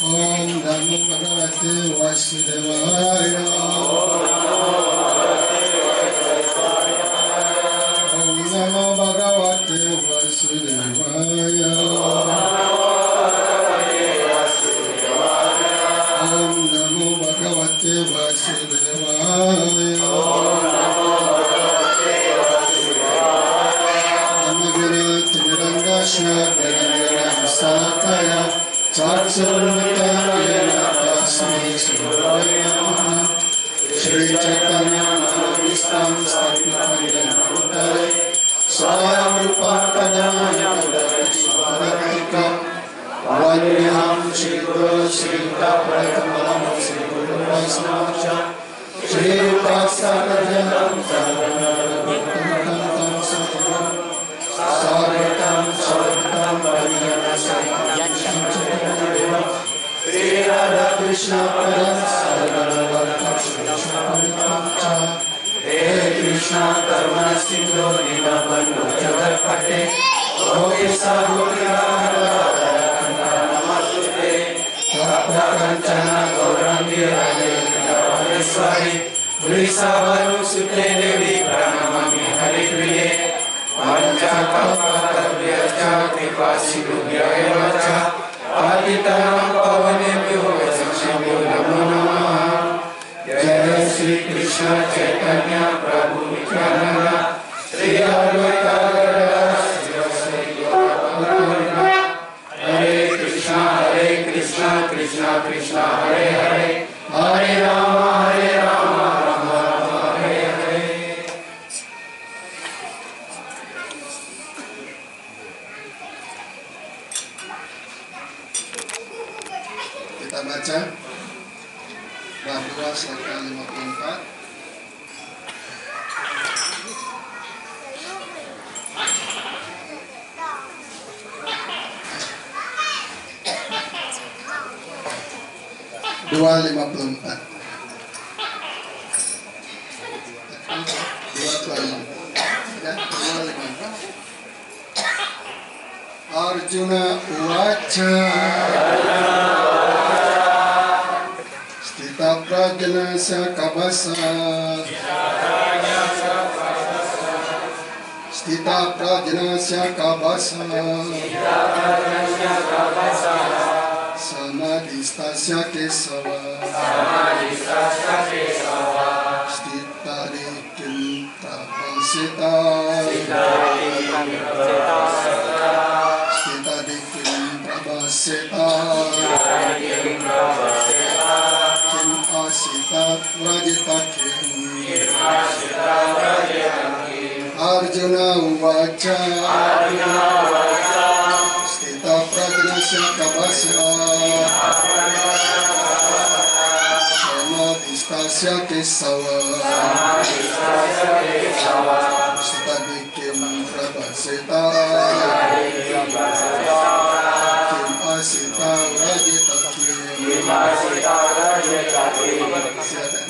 Om Namo Bhagavate Vasudevaya. Om Namo Bhagavate Vasudevaya. Om Namo Bhagavate Vasudevaya. Namagana Timirangashna Dhanagana Sakaya Chaksurmitayena Tasmi Surayana Shri Chaitanya Mahavistam Stapitayena Uttare Swayam Rupakadamaya Kadakishvaratika Vanyam Shri Guru Shri Taprayamalam Shri Guru Vaisnavacha Shri Rupasakadyanam Sarvanaravutam Sataram Sarvatam Sarvatam Vajana Sayyam Sri Radha Krishna Padam Sarvaravartam Krishna Padam Hare Krishna Karma Sindhu Nidabandhu Jagat Pate Gopi Sadhukira Namasute Tapta Kanchana Gaurangi Radhe Vrindavaneshwari Vrisabhanu Sute Devi Pranamami Hare Priye Vanchakapatavyascha Kripasindhubhyo eva cha Patitanam pavanebhyo vaishnavebhyo namo namaha. Jai Shri Krishna Chaitanya Prabhu Nityananda Shri Advaita Gadadhara Srivasadi Gaura Hare Krishna Krishna Krishna Hare Hare Hare Rama Rama Rama Hare Hare. Kita baca bab 2 surah 54. Arjuna uvacha Stita prajnasya kabasa Stita prajnasya kabasa Samadhistasya kesava Stita rikim prabhasita Stita rikim prabhasita Kim asita vrajita kim Arjuna uvacha Stita prajnasya kabasya Samadhistasya kesava Stita vikim prabhasita Kim asita vrajita kim. Silakan.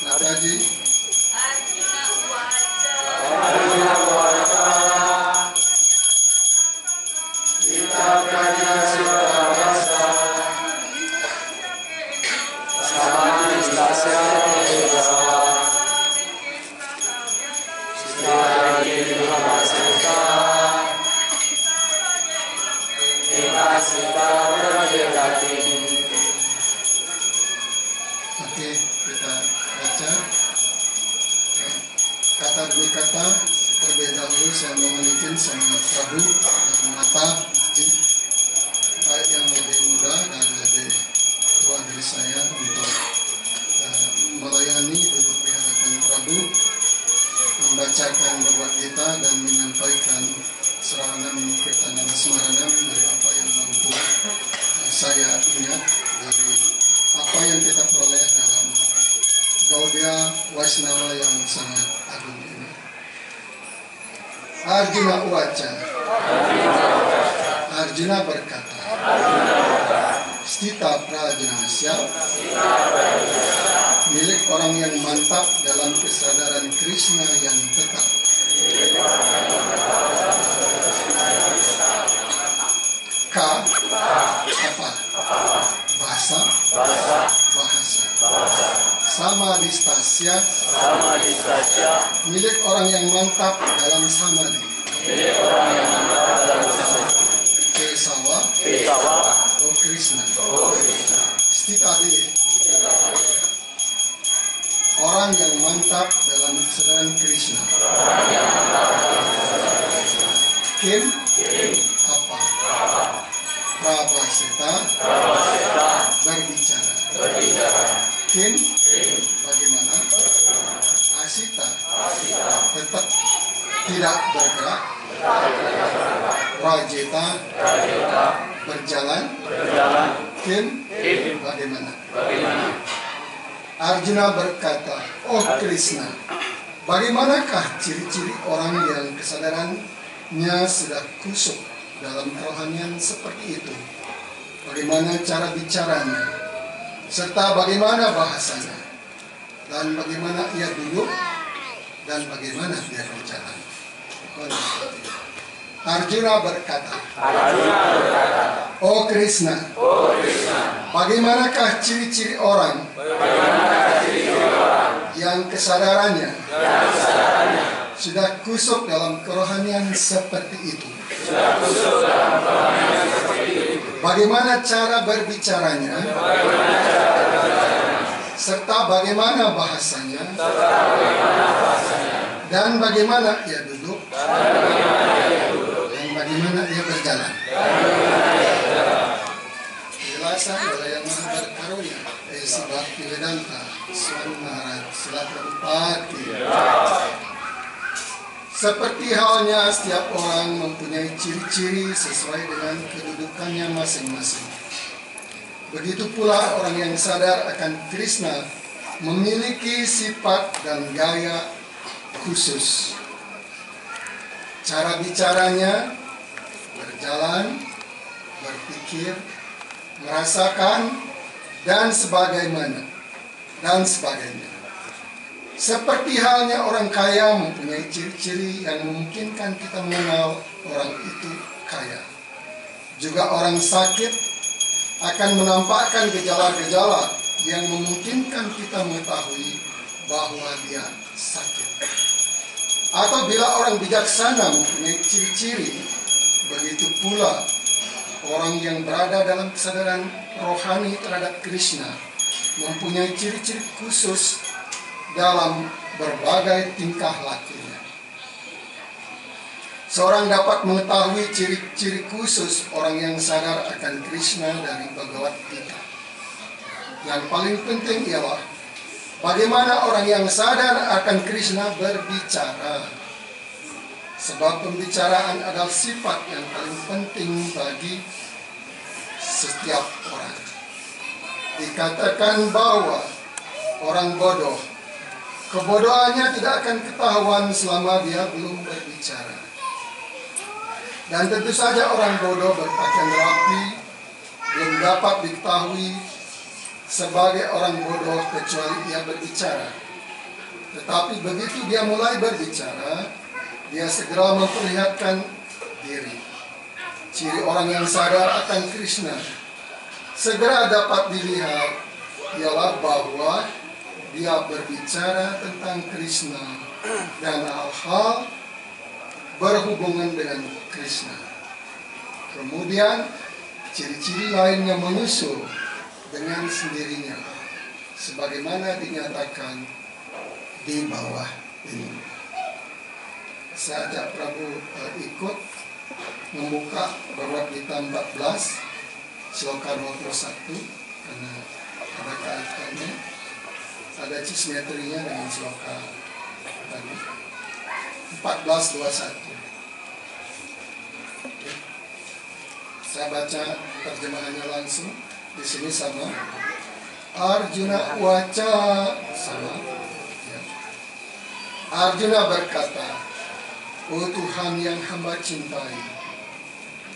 Nataji. Oke, kita baca kata demi kata. Terlebih dahulu saya memiliki sama Prabu dan Mata baik yang lebih muda dan lebih tua dari saya untuk melayani duduk di hadapan Prabu, membacakan Bhagavad Gita dan menyampaikan serangan Kirtana Smaranam dari apa yang mampu saya ingat dari apa yang kita peroleh dalam Gaudiya Vaishnava yang sangat agung ini. Arjuna Uwaca. Arjuna berkata, Stita Prajanasya, milik orang yang mantap dalam kesadaran Krishna yang tetap. Ka, apa? Bahasa. Samadhistasya, milik orang yang mantap dalam samadhi. Kesawa, oh Krishna. Stitadi, orang yang mantap dalam kesadaran Krishna. Kim, apa? Prabhaseta, berbicara. Kim, bagaimana? Asita, tetap tidak bergerak. Rajeta, berjalan. Kim, bagaimana? Arjuna berkata, oh Krishna, bagaimanakah ciri-ciri orang yang kesadarannya sudah kusuk dalam kerohanian seperti itu? Bagaimana cara bicaranya? Serta bagaimana bahasanya? Dan bagaimana ia duduk? Dan bagaimana dia berjalan? Arjuna berkata, oh Krishna, bagaimanakah ciri-ciri orang yang kesadarannya sudah kusuk dalam kerohanian seperti itu? Bagaimana cara berbicaranya? Serta bagaimana bahasanya? Dan bagaimana ia duduk? Dan bagaimana ia berjalan? Penjelasan oleh Yang Maha Berkarunia, Esi Bhaktivedanta Swami Maharaj Srila Prabhupada. Seperti halnya setiap orang mempunyai ciri-ciri sesuai dengan kedudukannya masing-masing. Begitu pula orang yang sadar akan Krishna memiliki sifat dan gaya khusus. Cara bicaranya, berjalan, berpikir, merasakan, dan sebagainya. Seperti halnya orang kaya mempunyai ciri-ciri yang memungkinkan kita mengenal orang itu kaya. Juga orang sakit akan menampakkan gejala-gejala yang memungkinkan kita mengetahui bahwa dia sakit. Atau bila orang bijaksana mempunyai ciri-ciri, begitu pula orang yang berada dalam kesadaran rohani terhadap Krishna mempunyai ciri-ciri khusus dalam berbagai tingkah lakunya. Seorang dapat mengetahui ciri-ciri khusus orang yang sadar akan Krishna dari Bhagavad Gita. Yang paling penting ialah bagaimana orang yang sadar akan Krishna berbicara. Sebab pembicaraan adalah sifat yang paling penting bagi setiap orang. Dikatakan bahwa orang bodoh Kebodohannya tidak akan ketahuan selama dia belum berbicara. Dan tentu saja orang bodoh berpakaian rapi belum dapat diketahui sebagai orang bodoh kecuali ia berbicara. Tetapi begitu dia mulai berbicara, dia segera memperlihatkan diri. Ciri orang yang sadar akan Krishna segera dapat dilihat ialah bahwa dia berbicara tentang Krishna dan hal-hal berhubungan dengan Krishna. Kemudian ciri-ciri lainnya menyusul dengan sendirinya, sebagaimana dinyatakan di bawah ini. Saya ajak Prabu ikut membuka Bhagavad Gita 14, Sloka 21, karena ada kaitannya, ada simetrinya dengan Sloka tadi. 14:21. Saya baca terjemahannya langsung. Di sini sama. Arjuna waca sama. Ya. Arjuna berkata, "Oh Tuhan yang hamba cintai,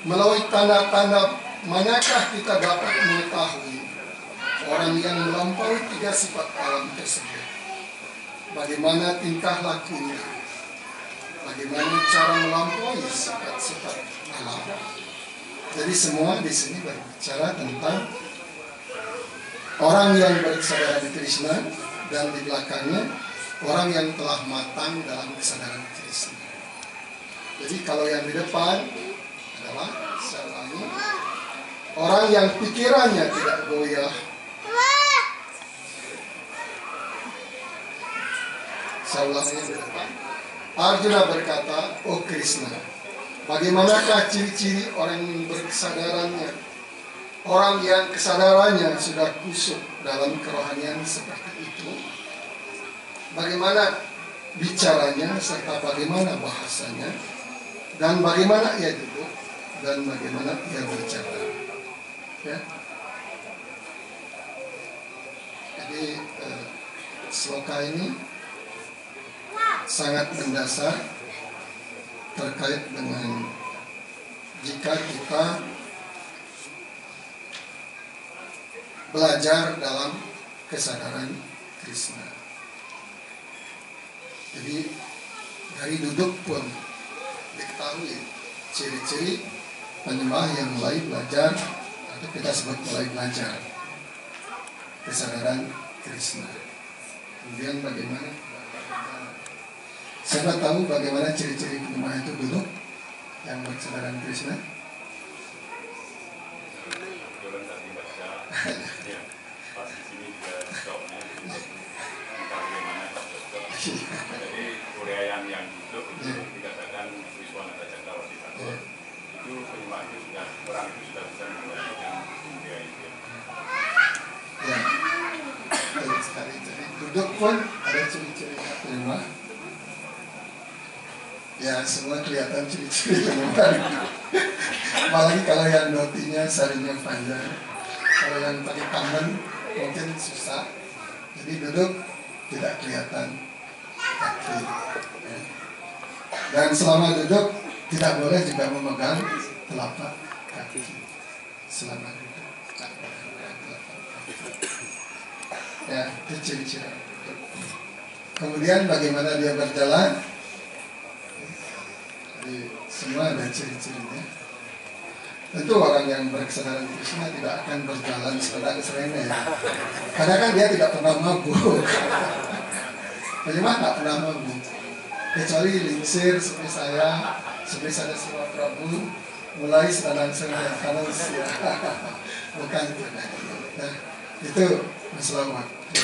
melalui tanda-tanda manakah kita dapat mengetahui orang yang melampaui 3 sifat alam tersebut? Bagaimana tingkah lakunya? Bagaimana cara melampaui sifat-sifat alam?" Jadi semua di sini berbicara tentang orang yang berkesadaran Krishna, dan di belakangnya orang yang telah matang dalam kesadaran Krishna. Jadi kalau yang di depan adalah selalu orang yang pikirannya tidak goyah. Saya ulangi yang di depan. Arjuna berkata, "Oh Krishna, bagaimanakah ciri-ciri orang yang berkesadarannya? Orang yang kesadarannya sudah kusuk dalam kerohanian seperti itu. Bagaimana bicaranya serta bagaimana bahasanya, dan bagaimana ia duduk dan bagaimana ia bicara." Ya. Jadi sloka ini sangat mendasar terkait dengan jika kita belajar dalam kesadaran Krishna. Jadi dari duduk pun diketahui ciri-ciri penyembah yang mulai belajar, atau kita sebut mulai belajar kesadaran Krishna. Kemudian bagaimana? Siapa tahu bagaimana ciri-ciri penyembah itu duduk yang berkesadaran Krishna? Jadi uraian yang duduk itu dikatakan Wiswanata Cakrawati Thakur, itu penyembah itu sudah, orang itu sudah bisa mengendalikan India itu. Ya, baik sekali. Jadi duduk pun ada ciri-ciri penyembah. Ya, semua kelihatan ciri-ciri penyembah. Apalagi kalau yang dotinya sarinya panjang, kalau yang pakai tangan mungkin susah. Jadi duduk tidak kelihatan kaki. Dan selama duduk tidak boleh juga memegang telapak kaki. Selama duduk tidak boleh memegang telapak kaki. Ya, itu ciri-ciri. Kemudian bagaimana dia berjalan? Jadi semua ada ciri-cirinya. Tentu orang yang berkesadaran Krishna tidak akan berjalan serena ya. Karena kan dia tidak pernah mabuk. Penyembah tak pernah mabuk. Kecuali lingsir seperti saya semua Prabu, mulai sedang kanan ya. Bukan. Nah, itu masalah waktu.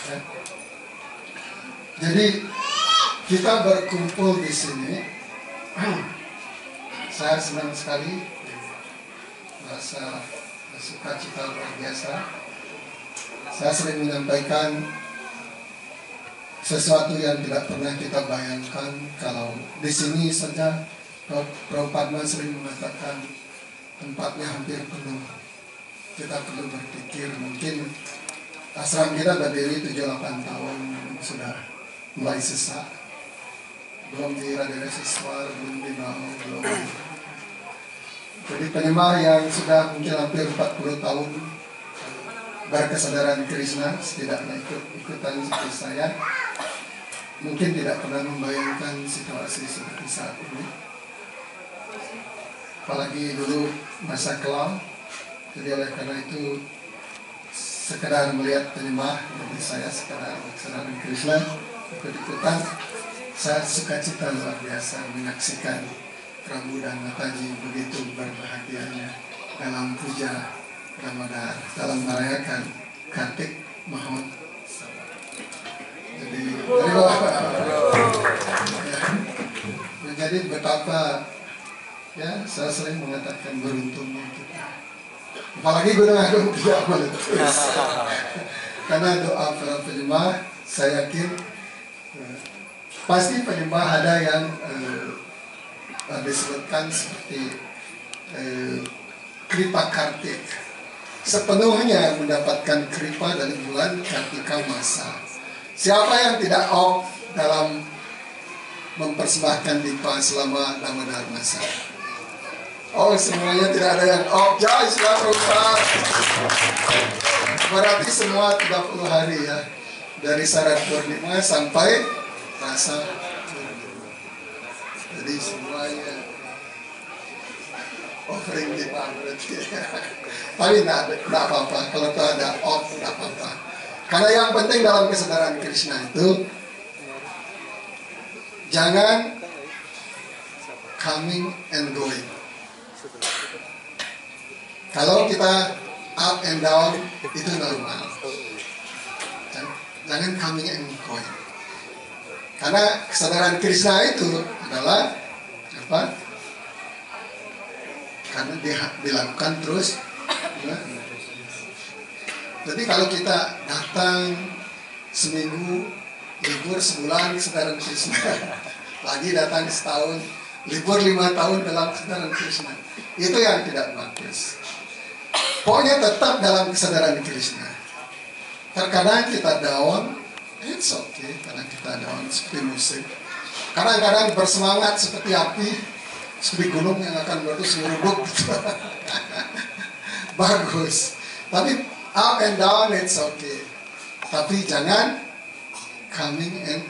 Ya. Jadi kita berkumpul di sini. Saya senang sekali, merasa sukacita luar biasa. Saya sering menyampaikan sesuatu yang tidak pernah kita bayangkan. Kalau di sini saja Prabhupada sering mengatakan tempatnya hampir penuh. Kita perlu berpikir, mungkin ashram kita berdiri 7-8 tahun sudah mulai sesak, belum di radiasi suara, belum di bawah, belum. Jadi penyembah yang sudah mungkin hampir 40 tahun berkesadaran Krishna, setidaknya ikutan seperti saya, mungkin tidak pernah membayangkan situasi seperti saat ini. Apalagi dulu masa kelam, jadi oleh karena itu sekedar melihat penyembah, jadi saya sekedar berkesadaran Krishna, ikut-ikutan, saya sukacita luar biasa menyaksikan Prabu dan Mataji begitu berbahagianya dalam puja Damodar, dalam merayakan Kartik Mahotsawa. Jadi betapa ya, saya sering mengatakan beruntungnya kita. Apalagi Gunung Agung tidak meletus. Karena doa para penyembah, saya yakin pasti penyembah ada yang disebutkan seperti Kripa Kartik, sepenuhnya mendapatkan kripa dari bulan Kartika Masa. Siapa yang tidak off dalam mempersembahkan dipa selama Damodar Masa? Oh, semuanya tidak ada yang off. Jai Sri Prabhupada. Berarti semua 30 hari ya, dari Syarat Purnima sampai rasa Purnima. Jadi semuanya offering dipa berarti. Tapi tidak apa-apa, kalau ada off tidak apa-apa. Karena yang penting dalam kesadaran Krishna itu jangan coming and going. Kalau kita up and down itu normal. Jangan coming and going. Karena kesadaran Krishna itu adalah apa? Karena dia dilakukan terus. Jadi kalau kita datang seminggu, libur sebulan kesadaran Krishna, lagi datang setahun, libur 5 tahun dalam kesadaran Krishna, itu yang tidak bagus. Pokoknya tetap dalam kesadaran Krishna. Terkadang kita down, it's okay. Kadang kita down seperti musik. Kadang-kadang bersemangat seperti api, seperti gunung yang akan meletus meruduk. Bagus. Tapi up and down it's okay. Tapi jangan coming and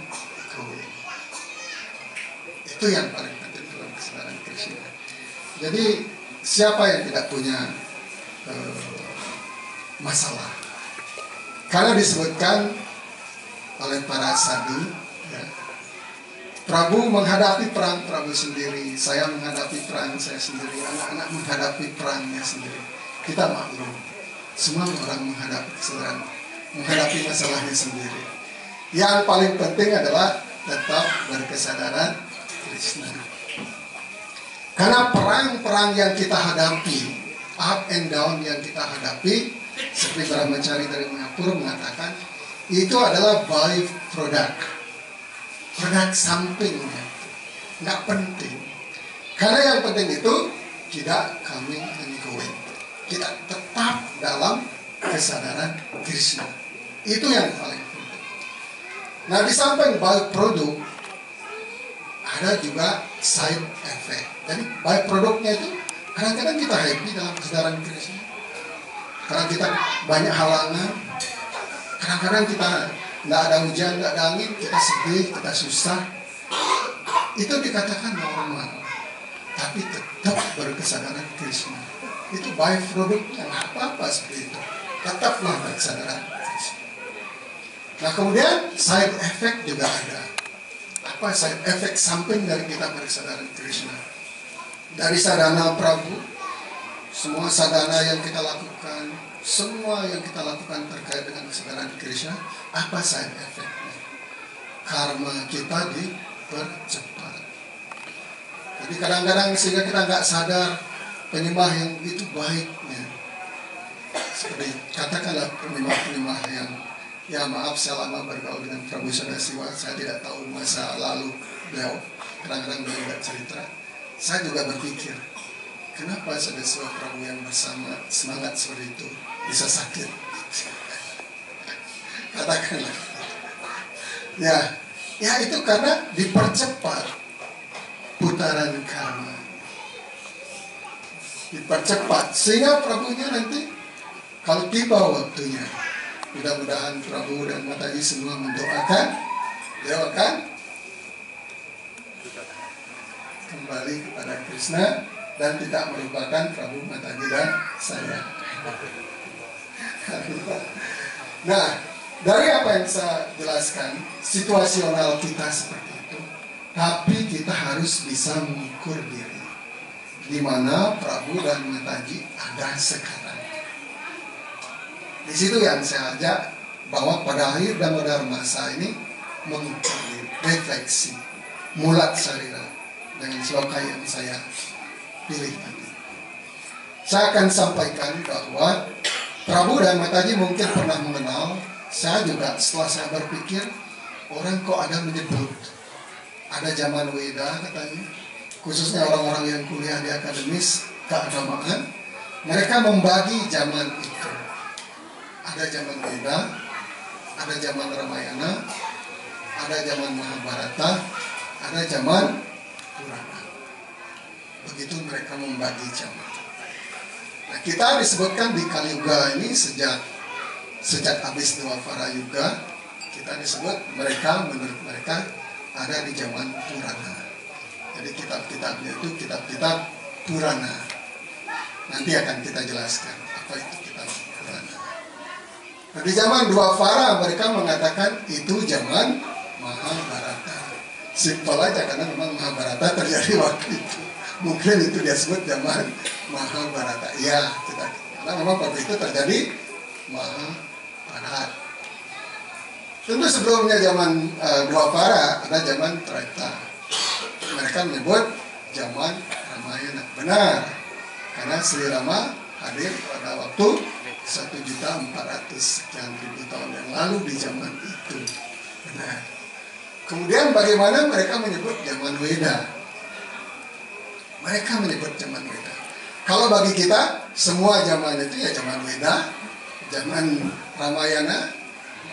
going. Itu yang paling penting dalam kesadaran Krishna. Jadi siapa yang tidak punya masalah? Karena disebutkan oleh para sadhu, ya, Prabu menghadapi perang Prabu sendiri, saya menghadapi perang saya sendiri, anak-anak menghadapi perangnya sendiri. Kita maklum, semua orang menghadapi masalahnya sendiri. Yang paling penting adalah tetap berkesadaran Krishna. Karena perang-perang yang kita hadapi, up and down yang kita hadapi, seperti Brahmacari dari Mayapura mengatakan, itu adalah by product, produk sampingnya, nggak penting. Karena yang penting itu tidak coming and going. Kita tetap dalam kesadaran Krishna. Itu yang paling penting. Nah, di samping by product ada juga side effect. Jadi by produknya itu kadang-kadang kita happy dalam kesadaran Krishna. Karena kita banyak halangan. Kadang-kadang kita nggak ada hujan, nggak ada angin, kita sedih, kita susah. Itu dikatakan normal. Tapi tetap berkesadaran Krishna. Itu by produknya, nggak apa-apa seperti itu. Tetaplah berkesadaran Krishna. Nah, kemudian side effect juga ada. Apa side effect samping dari kita berkesadaran Krishna? Dari sadhana Prabu, semua sadhana yang kita lakukan, semua yang kita lakukan terkait dengan kesadaran Krishna, apa side effect-nya? Karma kita dipercepat. Jadi kadang-kadang sehingga kita nggak sadar penyembah yang begitu baiknya. Seperti katakanlah penyembah-penyembah yang, ya maaf saya lama bergaul dengan Prabu Sadasiwa, saya tidak tahu masa lalu beliau. Kadang-kadang beliau tidak cerita. Saya juga berpikir, kenapa Sadasiwa Prabu yang bersama semangat seperti itu bisa sakit? Katakanlah. Ya, Ya itu karena dipercepat putaran karma. Dipercepat sehingga Prabunya nanti kalau tiba waktunya, mudah-mudahan Prabu dan Mataji semua mendoakan, dia akan kembali kepada Krishna dan tidak melupakan Prabu, Mataji dan saya. Nah, dari apa yang saya jelaskan, situasional kita seperti itu, tapi kita harus bisa mengukur diri di mana Prabu dan Mataji ada sekarang. Di situ yang saya ajak bahwa pada akhir Damodar masa ini mengukur diri, refleksi, mulat sarira dengan sloka yang saya pilih nanti. Saya akan sampaikan bahwa Prabu dan Mataji mungkin pernah mengenal. Saya juga setelah saya berpikir, orang kok ada menyebut ada zaman Weda katanya, khususnya orang-orang yang kuliah di akademis keagamaan, mereka membagi zaman itu. Ada zaman Weda, ada zaman Ramayana, ada zaman Mahabharata, ada zaman Purana. Begitu mereka membagi zaman. Nah, kita disebutkan di Kali Yuga ini sejak habis Dwapara Yuga, kita disebut mereka, menurut mereka ada di zaman Purana. Jadi kitab-kitabnya itu kitab-kitab Purana. Nanti akan kita jelaskan apa itu kitab Purana. Nah, di zaman Dwapara mereka mengatakan itu zaman Mahabharata. Simpel aja karena memang Mahabharata terjadi waktu itu. Mungkin itu dia sebut zaman Mahabharata. Ya, karena memang waktu itu terjadi Mahabharata. Tentu sebelumnya zaman Dwapara ada zaman Treta. Mereka menyebut zaman Ramayana. Benar, karena Sri Rama hadir pada waktu 1.400.000 tahun yang lalu di zaman itu. Benar. Kemudian bagaimana mereka menyebut zaman Weda? Mereka menyebut zaman Weda. Kalau bagi kita, semua zaman itu ya zaman Weda, zaman Ramayana,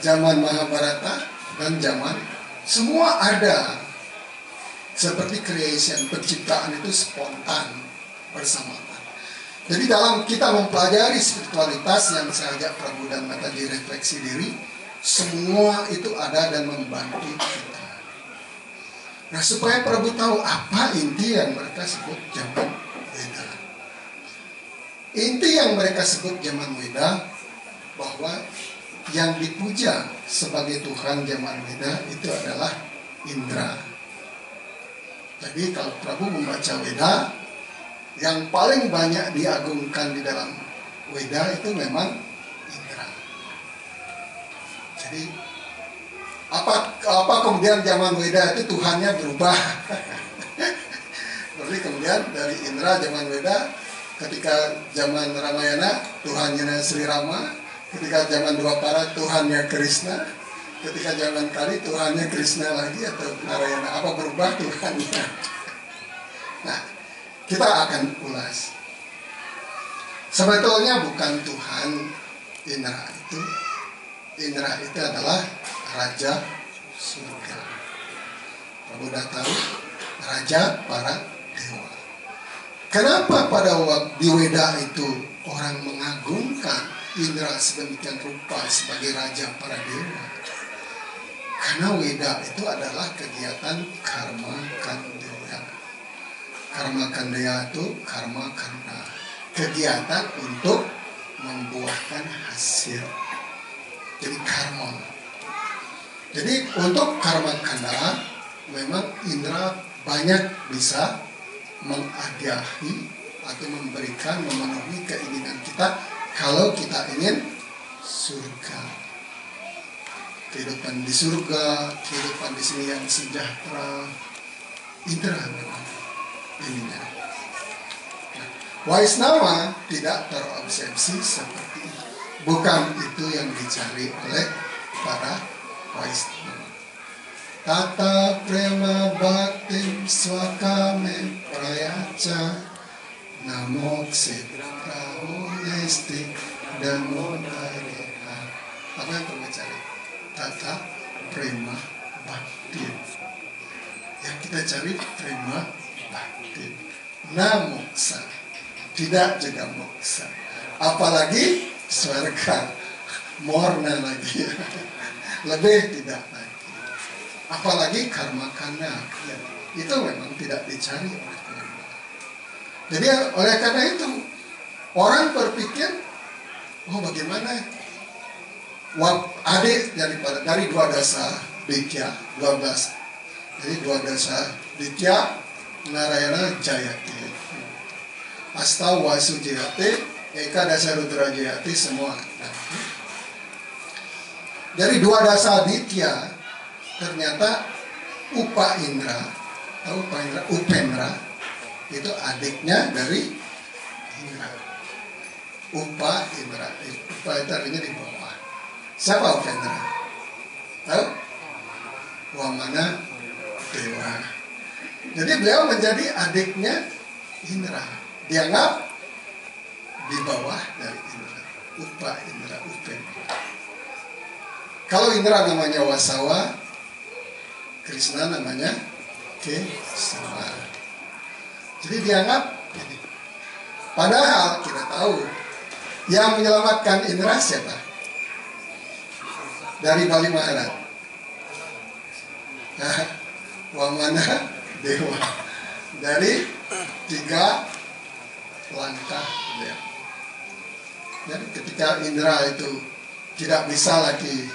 zaman Mahabharata, dan zaman semua ada. Seperti creation, penciptaan itu spontan, bersamaan. Jadi dalam kita mempelajari spiritualitas yang saya ajak Prabu dan Mataji refleksi diri, semua itu ada dan membantu kita. Nah, supaya Prabu tahu apa inti yang mereka sebut zaman Weda. Inti yang mereka sebut zaman Weda, bahwa yang dipuja sebagai Tuhan zaman Weda itu adalah Indra. Jadi kalau Prabu membaca Weda, yang paling banyak diagungkan di dalam Weda itu memang Indra. Jadi apa kemudian zaman Weda itu Tuhannya berubah? Berarti kemudian dari Indra zaman Weda, ketika zaman Ramayana Tuhannya Sri Rama, ketika zaman Dwapara Tuhannya Krishna, ketika zaman Kali Tuhannya Krishna lagi atau Narayana, apa berubah Tuhannya? Nah, kita akan ulas. Sebetulnya bukan Tuhan Indra itu. Indra itu adalah Raja Surga. Prabu udah tahu, Raja para dewa. Kenapa pada waktu di Weda itu orang mengagungkan Indra sedemikian rupa sebagai Raja para dewa? Karena Weda itu adalah kegiatan karma kandeya. Karma kandeya itu karma kanda, kegiatan untuk membuahkan hasil. Jadi karma. Jadi untuk karma kanda memang Indra banyak bisa menghadiahi atau memberikan, memenuhi keinginan kita kalau kita ingin surga. Kehidupan di surga, kehidupan di sini yang sejahtera, Indra memang ininya. Nah, Waisnawa tidak terobsesi seperti itu. Bukan itu yang dicari oleh para Waisnawa. Tata prema bhaktim swakame prayacha namo ksitra honesti damodareha. Apa yang perlu dicari? Tata prema bhakti. kita cari prima batin. Nah moksa, tidak juga moksa. Apalagi surga, morna lagi, lebih tidak lagi. Apalagi karma kanda, ya, itu memang tidak dicari oleh penyembah. Jadi oleh karena itu orang berpikir, oh bagaimana adik dari dua dasa ditya 12. Jadi dua dasa ditya Narayana Jayati, Asta Wasu Jayati, Eka Dasa Rudra Jayati, semua. Dari dua dasa ditya ternyata Upa Indra, tahu Upa Indra? Upendra itu adiknya dari Indra. Upa Indra, Upa itu artinya di bawah. Siapa Upendra? Tahu? Wamana Dewa. Jadi beliau menjadi adiknya Indra. Dianggap di bawah dari Indra. Upa Indra, Upendra. Kalau Indra namanya Wasawa, Krishna namanya Kesawa. Jadi dianggap ini. Padahal kita tahu yang menyelamatkan Indra siapa? Dari Bali Maharaj. Wamana Dewa. Dari 3 langkah dia. Jadi ketika Indra itu tidak bisa lagi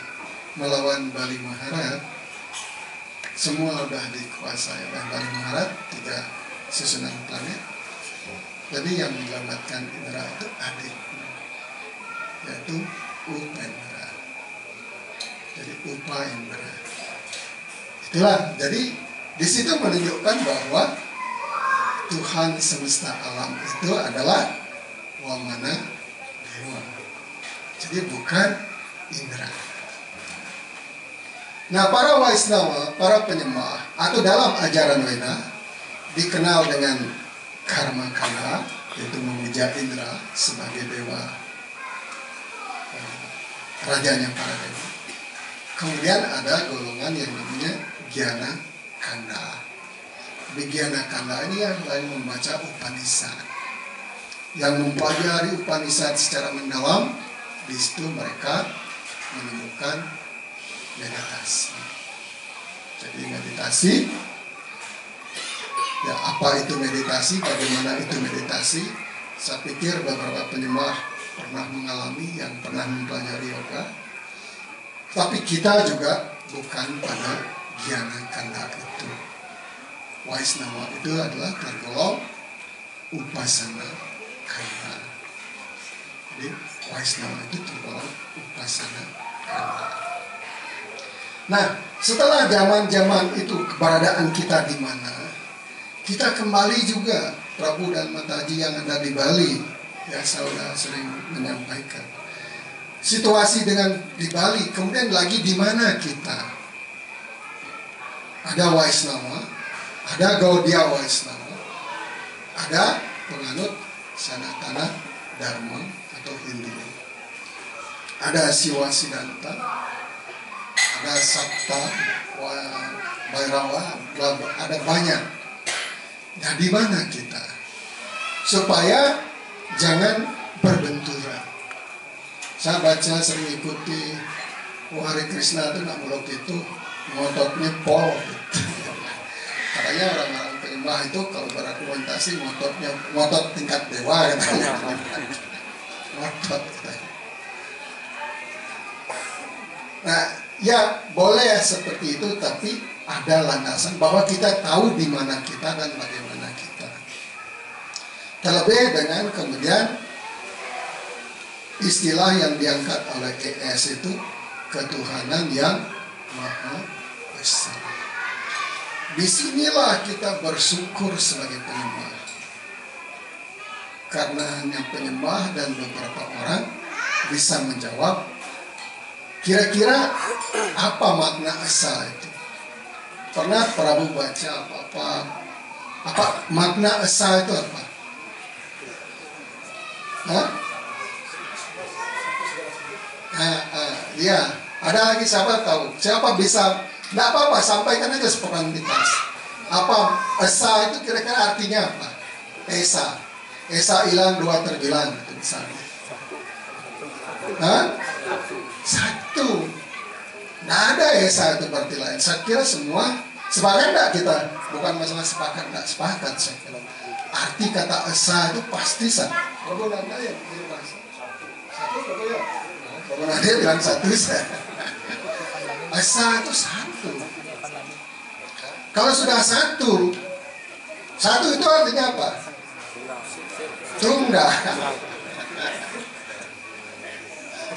melawan Bali Maharaj, semua sudah dikuasai oleh Bali Maharaj, 3 susunan planet. Jadi yang menyelamatkan Indra itu adiknya, yaitu Upendra. Jadi Upa Indra. Itulah, jadi di situ menunjukkan bahwa Tuhan semesta alam itu adalah Wamana Dewa. Jadi bukan Indra. Nah, para Waisnava, para penyembah atau dalam ajaran Weda dikenal dengan karma kanda, yaitu memuja Indra sebagai dewa, rajanya para dewa. Kemudian ada golongan yang namanya Gyana Kanda. Di Gyana Kanda ini yang lain membaca Upanishad, yang mempelajari Upanishad secara mendalam. Di situ mereka menemukan meditasi. Jadi meditasi, ya apa itu meditasi, bagaimana itu meditasi? Saya pikir beberapa penyembah pernah mengalami, yang pernah mempelajari yoga. Tapi kita juga bukan pada Gyana Kanda itu. Waisnava itu adalah tergolong Upasana Kanda. Jadi Waisnava itu tergolong Upasana Kanda. Nah, setelah zaman-zaman itu keberadaan kita di mana, kita kembali juga, Prabu dan Mataji yang ada di Bali, ya saya sudah sering menyampaikan situasi dengan di Bali. Kemudian lagi di mana kita? Ada Waisnava, ada Gaudiya Waisnava, ada penganut Sanatana Dharma atau Hindu, ada Siwa Siddhanta, ada Sabta Bhairava, ada banyak. Nah, di mana kita? Supaya jangan berbenturan. Saya baca, sering ikuti Hari Krishna itu nak muluk itu ngototnya pol gitu. Katanya orang-orang penyembah itu kalau berargumentasi ngotot tingkat dewa katanya. Ngotot katanya. Nah, ya boleh seperti itu, tapi ada landasan bahwa kita tahu di mana kita dan bagaimana kita. Terlebih dengan kemudian istilah yang diangkat oleh ES itu ketuhanan yang maha besar. Disinilah kita bersyukur sebagai penyembah, karena hanya penyembah dan beberapa orang bisa menjawab kira-kira apa makna asa itu. Pernah Prabu baca apa makna asa itu apa? Hah? Ya, ada lagi siapa tahu? Siapa bisa? Tidak apa-apa, sampaikan aja spontanitas. Apa esa itu kira-kira artinya apa? Esa. Esa hilang, dua terbilang gitu misalnya. Hah? Satu. Nggak ada esa itu berarti lain. Saya kira semua sepakat enggak kita? Bukan masalah sepakat enggak sepakat saya kira. Arti kata esa itu pasti satu. Kalau nanda ya satu kalau ya. Kalau nanda bilang satu saya. Esa itu satu. Kalau sudah satu itu artinya apa? Tunggal.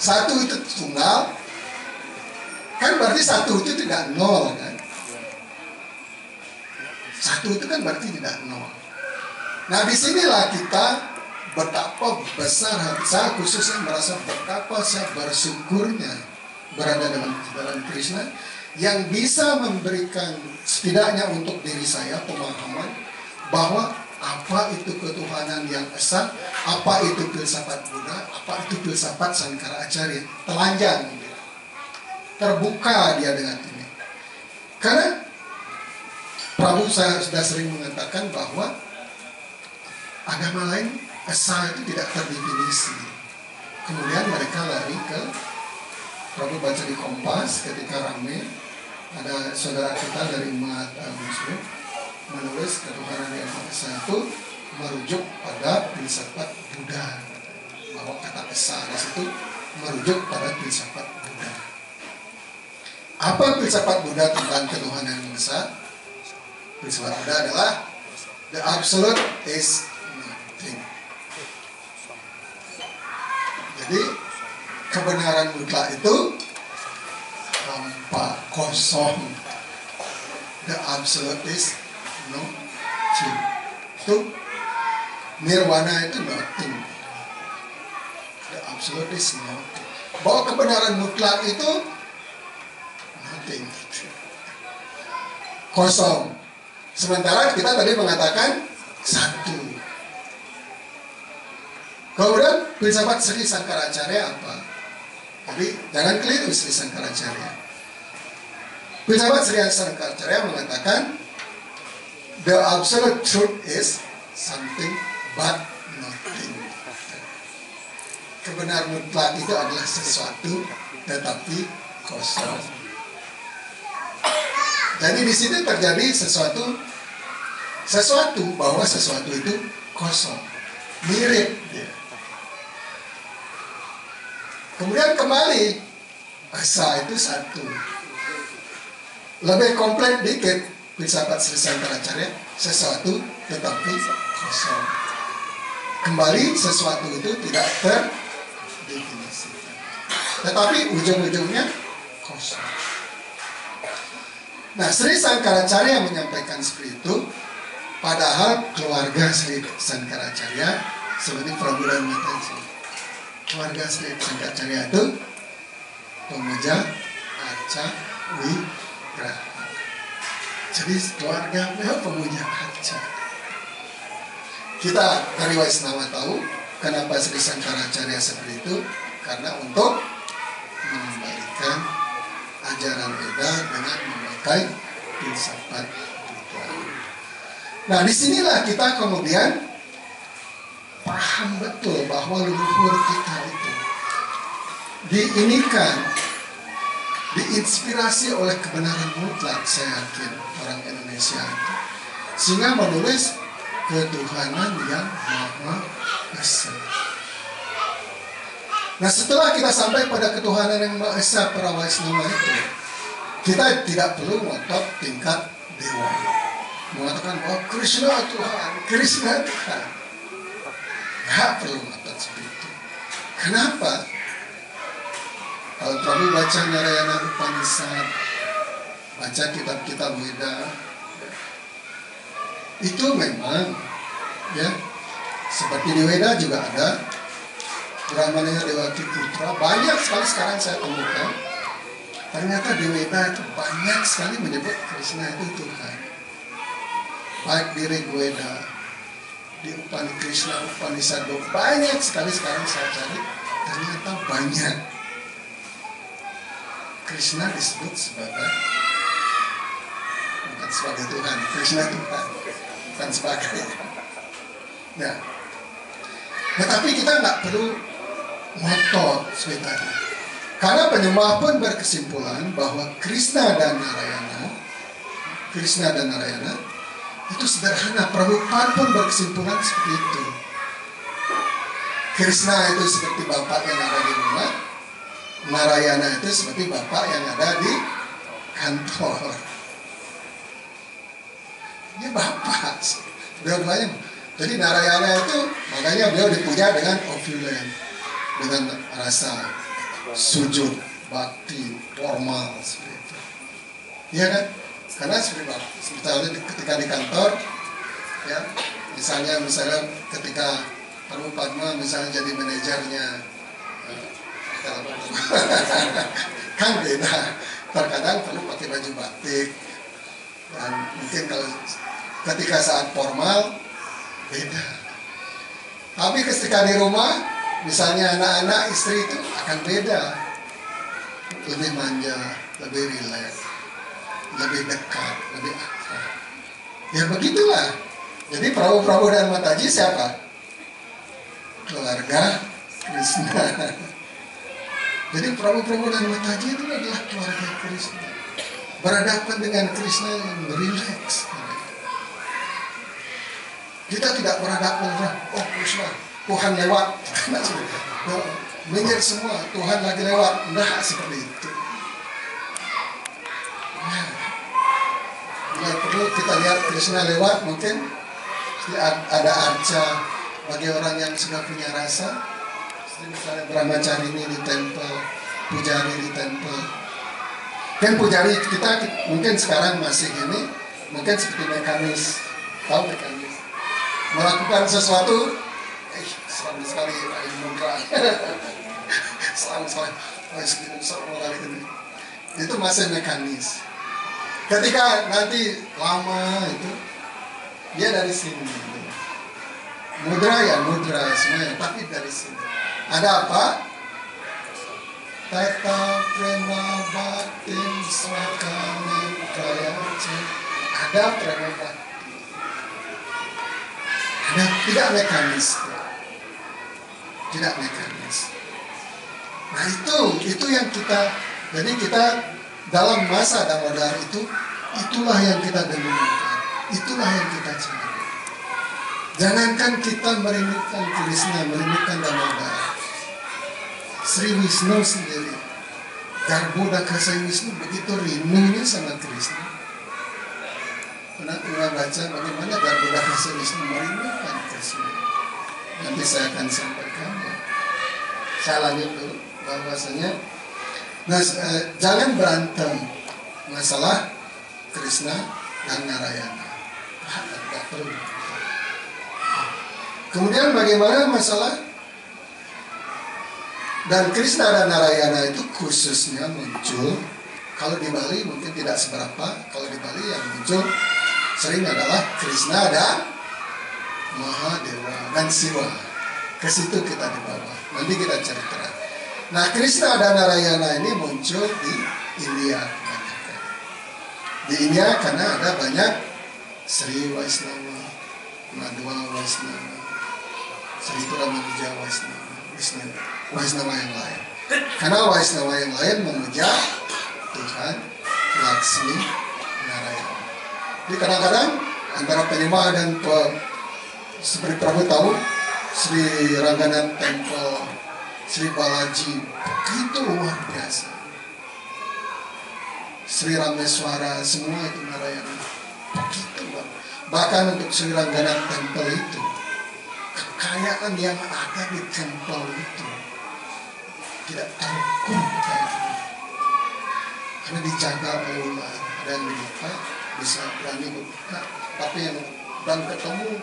Satu itu tunggal. Kan berarti satu itu tidak nol kan? Satu itu kan berarti tidak nol. Nah disinilah kita betapa besar hati saya, khususnya merasa betapa saya bersyukurnya berada dalam Krishna, yang bisa memberikan setidaknya untuk diri saya pemahaman bahwa apa itu ketuhanan yang esa, apa itu filsafat Buddha, apa itu filsafat Sankara Acharya. Telanjang, terbuka dia dengan ini. Karena Prabu saya sudah sering mengatakan bahwa agama lain esa itu tidak terdefinisi. Kemudian mereka lari ke Prabu baca di Kompas ketika rame, ada saudara kita dari umat Muslim menulis ketuhanan yang esa itu merujuk pada filsafat Buddha, bahwa kata esa di situ merujuk pada filsafat Buddha. Apa filsafat Buddha tentang ketuhanan yang esa? Filsafat Buddha adalah the absolute is nothing. Jadi kebenaran mutlak itu hampa, kosong. The absolute is nothing. Itu nirwana itu nothing. The absolute is nothing. Bahwa kebenaran mutlak itu nothing, kosong. Sementara kita tadi mengatakan satu. Kemudian filsafat Sri Sankaracharya apa? Jadi jangan keliru Sri Sankaracharya. Filsafat Sri Sankaracharya mengatakan the absolute truth is something but nothing. Kebenaran mutlak itu adalah sesuatu tetapi kosong. Jadi di sini terjadi sesuatu bahwa sesuatu itu kosong, mirip dia. Kemudian kembali esa itu satu. Lebih komplit dikit filsafat Sri Sankaracharya, sesuatu tetapi kosong. Kembali sesuatu itu tidak terdefinisikan, tetapi ujung-ujungnya kosong. Nah, Sri Sankaracharya menyampaikan seperti itu, padahal keluarga Sri Sankaracharya seperti Prabu dan Mataji. Keluarga Sri Sankaracharya itu pemuja arca wigraha. Jadi keluarga pemuja arca. Kita dari Waisnawa tahu kenapa Sri Sankaracharya seperti itu, karena untuk mengembalikan ajaran Veda dengan memakai filsafat Buddha. Nah, disinilah kita kemudian paham betul bahwa leluhur kita itu diinikan, diinspirasi oleh kebenaran mutlak, saya yakin orang Indonesia itu, sehingga menulis ketuhanan yang Maha Esa. Nah, setelah kita sampai pada ketuhanan yang Maha Esa para Waisnawa itu, kita tidak perlu ngotot tingkat dewa, mengatakan bahwa Krishna Tuhan, Krishna Tuhan. Nggak perlu ngotot seperti itu. Kenapa? Kalau Prabu baca Narayana Upanishad, baca kitab-kitab Veda, itu memang ya seperti di Veda juga ada Brahmana Dewaki Putra, banyak sekali sekarang saya temukan. Ternyata di Veda itu banyak sekali menyebut Krishna itu Tuhan. Baik di Rigveda, di Krishna Upanishad, banyak sekali sekarang saya cari, ternyata banyak Krishna disebut sebagai, bukan sebagai Tuhan, Krishna Tuhan, bukan sebagai. Nah, tetapi kita nggak perlu ngotot seperti tadi. Karena penyembah pun berkesimpulan bahwa Krishna dan Narayana itu sederhana. Prabhupada pun berkesimpulan seperti itu. Krishna itu seperti bapak yang ada di rumah, Narayana itu seperti bapak yang ada di kantor. Dia bapak, dua-duanya. Jadi Narayana itu makanya beliau dipuja dengan opulent, dengan rasa sujud, bakti, formal seperti itu. Iya kan? Karena seperti ketika di kantor, ya, misalnya ketika Prabhupada misalnya jadi manajernya, kan beda. Terkadang perlu pakai baju batik, dan mungkin kalau ketika saat formal beda. Tapi ketika di rumah, misalnya anak-anak, istri itu akan beda, lebih manja, lebih rileks, lebih dekat, lebih akrab. Ya begitulah. Jadi Prabu dan Mataji siapa? Keluarga Krishna. Jadi Prabu dan Mataji itu adalah keluarga Krishna. Berhadapan dengan Krishna yang rileks. Kita tidak berhadapan dengan, oh Krishna, Tuhan lewat. Minggir semua, Tuhan lagi lewat. Enggak seperti itu. Nah, bila perlu kita lihat Krishna lewat, mungkin ada arca bagi orang yang sudah punya rasa. Misalnya Brahmacharini di tempel, pujari di tempel. Kan pujari kita mungkin sekarang masih ini, mungkin seperti mekanis. Tahu mekanis? Melakukan sesuatu, selalu sekali mudra. Selalu sekali ini. Itu masih mekanis. Ketika nanti lama itu, dia dari sini. Mudra semuanya, tapi dari sini. Ada apa? Tata prema bhaktim swakami prayace. Ada prema bhakti. Ada, tidak mekanis. Tidak mekanis. Nah itu yang kita, jadi kita dalam masa Damodar itulah yang kita dengarkan. Itulah yang kita cari. Jangankan kita merindukan Krishna, merindukan Damodar. Sri Wisnu sendiri, Garbhodaka Sri Wisnu begitu rindunya sama Krishna. Pernah baca bagaimana Garbhodaka Sri Wisnu merindukan Krishna. Nanti saya akan sampaikan. Saya lanjut dulu bahwasanya, jangan berantem masalah Krishna dan Narayana. Tidak perlu. Kemudian bagaimana masalah dan Krishna dan Narayana itu khususnya muncul, kalau di Bali mungkin tidak seberapa, kalau di Bali yang muncul sering adalah Krishna dan Mahadewa dan Siwa. Ke situ kita dibawa. Nanti kita cerita. Nah, Krishna dan Narayana ini muncul di India. Di India karena ada banyak Sri Vaisnava, Madhva Vaisnava, Sri Ramanuja Vaisnava yang lain. Karena Vaisnava yang lain memuja Tuhan Laksmi Narayana. Jadi kadang-kadang antara penyembah dan seperti Prabu tahu, Sri Ranganath Temple, Sri Balaji begitu luar biasa. Sri Rameswara semua itu Narayana begitu luar. Bahkan untuk Sri Ranganath Temple itu, kekayaan yang ada di temple itu tidak terukur karena dijaga oleh ular. Ada yang dibuka, bisa berani buka, tapi yang dan ketemu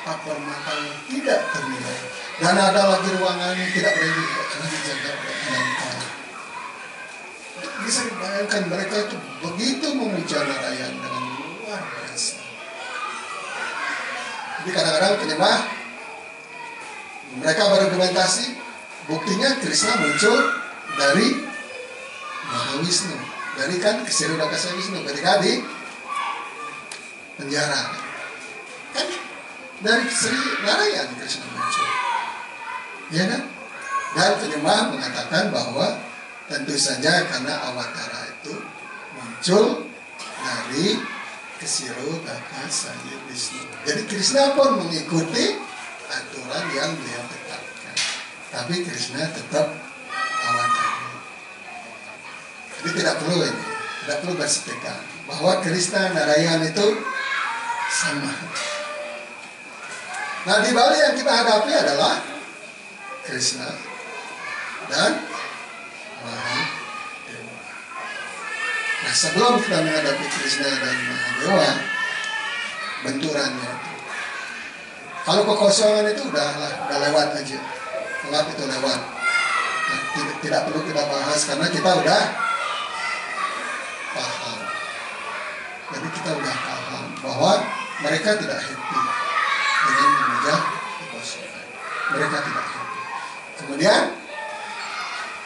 permata yang tidak ternilai. Dan ada lagi ruangan yang tidak boleh dibuka karena dijaga oleh mental. Bisa dibayangkan mereka itu begitu memuja Narayana dengan luar biasa. Jadi kadang-kadang penyembah mereka berargumentasi, buktinya Krishna muncul dari Mahawisnu, Dari kan Sri Rakasa Wisnu ketika di penjara. Kan dari Sri Narayan Krishna muncul. Ya kan? Dan penyembah mengatakan bahwa tentu saja karena Awatara itu muncul dari Kesiro Rakasa Wisnu. Jadi Krishna pun mengikuti aturan yang beliau tetapkan. Tapi Krishna tetap Awatara. Jadi tidak perlu bersetegang bahwa Krishna Narayan itu sama. Nah, di Bali yang kita hadapi adalah Krishna dan Mahadewa. Nah, sebelum kita menghadapi Krishna dan Mahadewa, benturannya itu. Kalau kekosongan itu udah lewat aja. Gelap itu lewat. Nah, tidak perlu kita bahas karena kita udah paham. Jadi kita udah paham bahwa mereka tidak happy dengan memuja kekosongan. Mereka tidak happy. Kemudian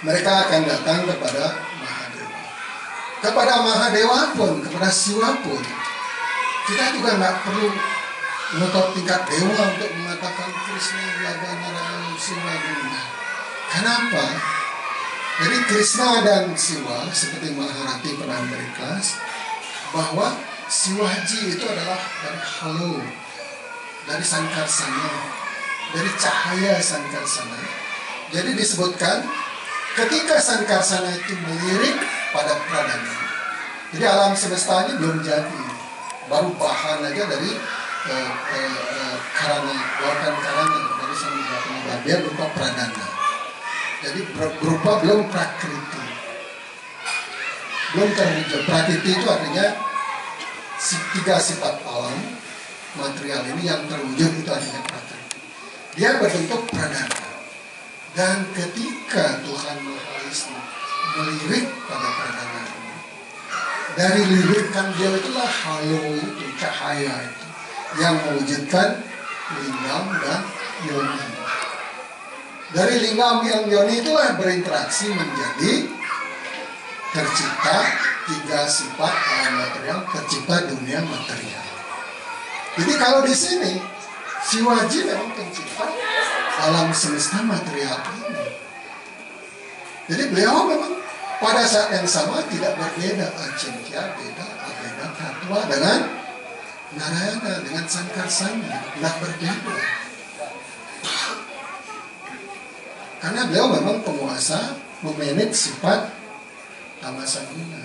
mereka akan datang kepada Mahadewa. Kepada Mahadewa pun, kepada Siwa pun, kita juga nggak perlu menutup tingkat dewa untuk mengatakan Krishna, Blaga, Narayana, Siwa, Guna. Kenapa? Jadi Krishna dan Siwa, seperti Maharati pernah beri kelas, bahwa Siwaji itu adalah dari halo, dari Sankarsana, dari cahaya Sankarsana. Jadi disebutkan ketika Sankarsana itu melirik pada pradana. Jadi alam semesta ini belum jadi, baru bahan aja dari karana dari samudra penyebar, dia berupa pradana. Jadi berupa belum prakriti, belum terwujud. Prakriti itu artinya tiga sifat alam material ini yang terwujud, itu artinya prakriti. Dia berbentuk pradana. Dan ketika Tuhan Maha Wisnu melirik pada pradana ini, dari lirikan dia itulah halo itu, cahaya itu, yang mewujudkan lingam dan yoni. Dari lingam yang yoni itulah berinteraksi menjadi tercipta tiga sifat alam material, tercipta dunia material. Jadi kalau di sini Siwaji memang pencipta alam semesta material ini. Jadi beliau memang pada saat yang sama tidak berbeda Acintya, beda, abeda, Tatwa dengan Narayana, dengan Sankarsana, tidak berbeda. Karena beliau memang penguasa, memanage sifat tamasa guna.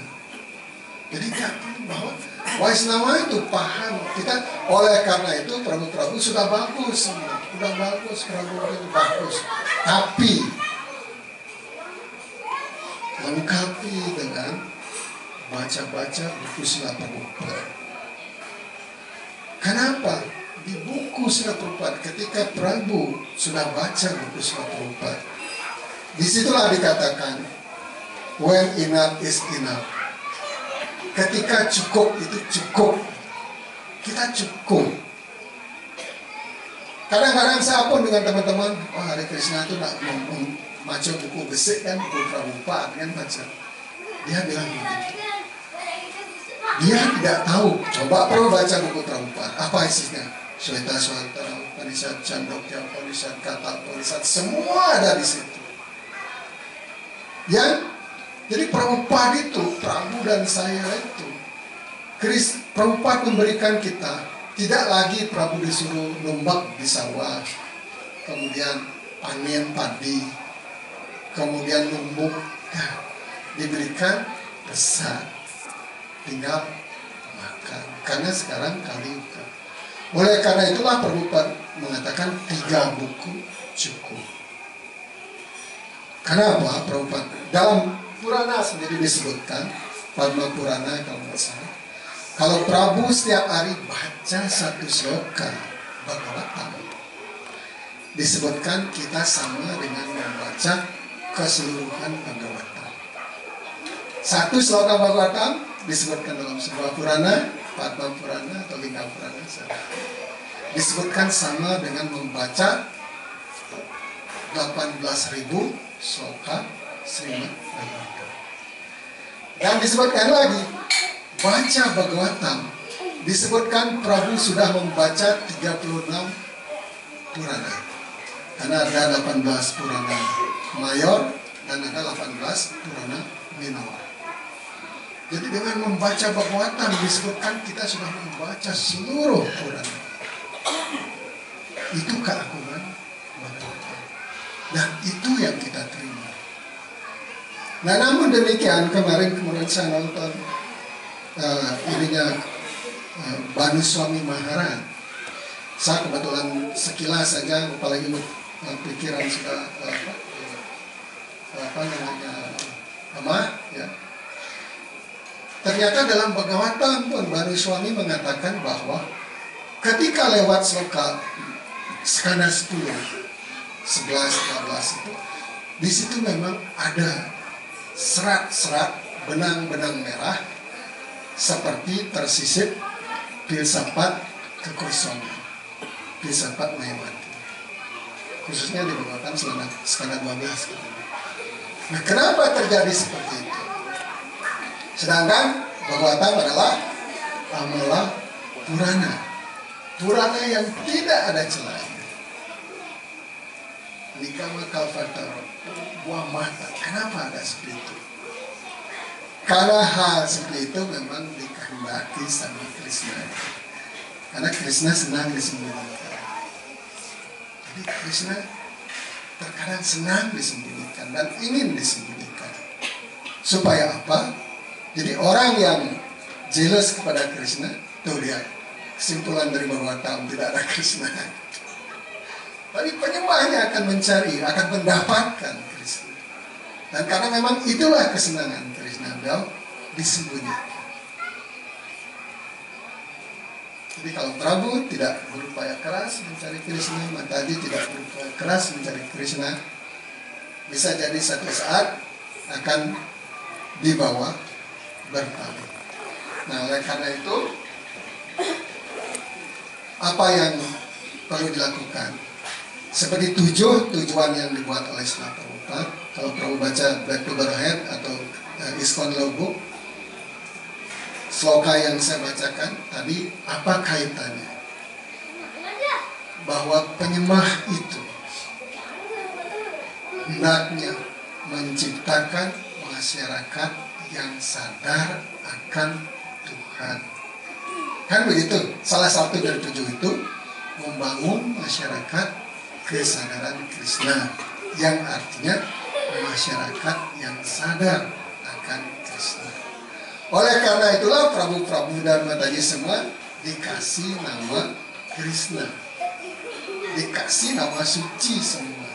Jadi tidak perlu bahwa Waisnawa itu paham. Kita oleh karena itu Prabu sudah bagus, Prabu itu bagus. Tapi lengkapi dengan baca-baca buku Srila Prabhupada. Kenapa? Di buku Srila Prabhupada, ketika Prabu sudah baca buku Srila Prabhupada, disitulah dikatakan when enough is enough. Ketika cukup itu cukup, kita cukup. Kadang-kadang saya pun dengan teman-teman, oh Hare Krishna itu nak baca buku besar kan, buku Prabhupada kan baca. Dia bilang begitu. Dia tidak tahu. Coba perlu baca buku Prabhupada. Apa isinya? Sweta Swatara, Upanishad, Chandogya, Upanishad, Kata Upanishad, semua ada di situ. Jadi Prabhupada itu, Prabu dan saya itu, Prabhupada memberikan kita, tidak lagi Prabu disuruh numbak di sawah, kemudian panen padi, kemudian numbuk, diberikan besar, tinggal makan. Karena sekarang Kaliuga. Oleh karena itulah Prabhupada mengatakan 3 buku cukup. Kenapa Prabhupada? Dalam Purana sendiri disebutkan, Padma Purana kalau nggak salah, kalau Prabu setiap hari baca 1 sloka Bhagavatam, disebutkan kita sama dengan membaca keseluruhan Bhagavatam. 1 sloka Bhagavatam disebutkan dalam sebuah Purana, Padma Purana atau Lingga Purana, disebutkan sama dengan membaca 18.000 sloka Srimad Bhagavatam. Dan disebutkan lagi, baca Bhagavatam. Disebutkan Prabu sudah membaca 36 Purana. Karena ada 18 Purana mayor dan ada 18 Purana minor. Jadi dengan membaca Bhagavatam disebutkan kita sudah membaca seluruh Purana. Itu keagungan Bhagavatam. Dan itu yang kita terima. Nah, namun demikian kemarin saya nonton Banu Swami Maharaj. Saya kebetulan sekilas saja, apalagi pikiran sudah lemah, ya. Ternyata dalam Bhagavatam pun Banu Swami mengatakan bahwa ketika lewat sloka skanda 10, 11, 12 itu, di situ memang ada serat-serat benang-benang merah seperti tersisip filsafat kekosongan, filsafat Mayawati, khususnya di Bhagavatam skala 12. Nah, kenapa terjadi seperti itu? Sedangkan Bhagavatam adalah Amala Purana, Purana yang tidak ada celahnya. Nikama Kalvatara, buah mata. Kenapa ada seperti itu? Karena hal seperti itu memang dikehendaki sama Krishna. Karena Krishna senang disembunyikan. Jadi Krishna terkadang senang disembunyikan dan ingin disembunyikan. Supaya apa? Jadi orang yang jealous kepada Krishna, tuh lihat kesimpulan dari Bhagavatam, tidak ada Krishna. Tapi penyembahnya akan mencari, akan mendapatkan Krishna. Dan karena memang itulah kesenangan Krishna, beliau disembunyikan. Jadi kalau Prabu tidak berupaya keras mencari Krishna, Mataji tidak berupaya keras mencari Krishna, bisa jadi satu saat akan dibawa bertali. Nah, oleh karena itu, apa yang perlu dilakukan? Seperti tujuan yang dibuat oleh Srila Prabhupada. Kalau Prabhu baca Back to Godhead atau ISKCON Logbook, sloka yang saya bacakan tadi, apa kaitannya? Bahwa penyembah itu hendaknya menciptakan masyarakat yang sadar akan Tuhan. Kan begitu? Salah satu dari 7 itu membangun masyarakat kesadaran Krishna, yang artinya masyarakat yang sadar akan Krishna. Oleh karena itulah Prabu-Prabu dan Mataji semua dikasih nama Krishna, dikasih nama suci semua.